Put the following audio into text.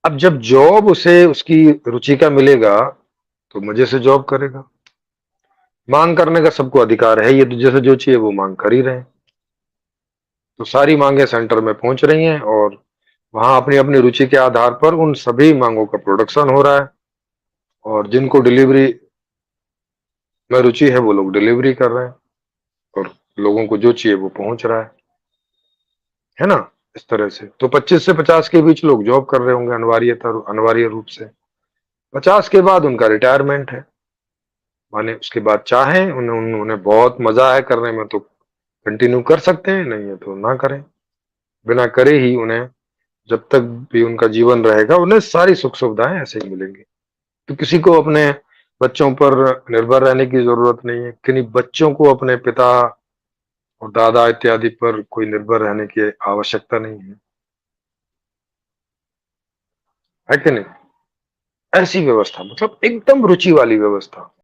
अब जब जॉब उसे उसकी रुचि का मिलेगा, तो मज़े से जॉब करेगा। माँग करने का सबको अधिकार है, ये तो जैसे जो चाहिए वो माँग कर ही रहे हैं। तो सारी माँगें सेंटर में पहुँच रही हैं और वहाँ अपनी-अपनी रुचि के आधार पर उन सभी माँगों का प्रोडक्शन हो रहा है और जिनको डिलीवरी में रुचि है, वो लोग डिलीवरी कर रहे हैं और लोगों को जो चाहिए वो पहुँच रहा है ना? इस तरह से। तो 25 से 50 के बीच लोग जॉब कर रहे होंगे अनिवार्य रूप से। 50 के बाद उनका रिटायरमेंट है। माने उसके बाद चाहें उन्हें बहुत मज़ा आए करने में तो कंटिन्यू कर सकते हैं, नहीं है तो ना करें। बिना करे ही उन्हें जब तक भी उनका जीवन रहेगा, उन्हें सारी सुख-सुविधाएँ ऐसे ही मिलेंगी। तो किसी को अपने बच्चों पर निर्भर रहने की ज़रूरत नहीं है, किन्हीं बच्चों को अपने पिता और दादा इत्यादि पर कोई निर्भर रहने की आवश्यकता नहीं है कि नहीं? ऐसी व्यवस्था मतलब एकदम रुचि वाली व्यवस्था।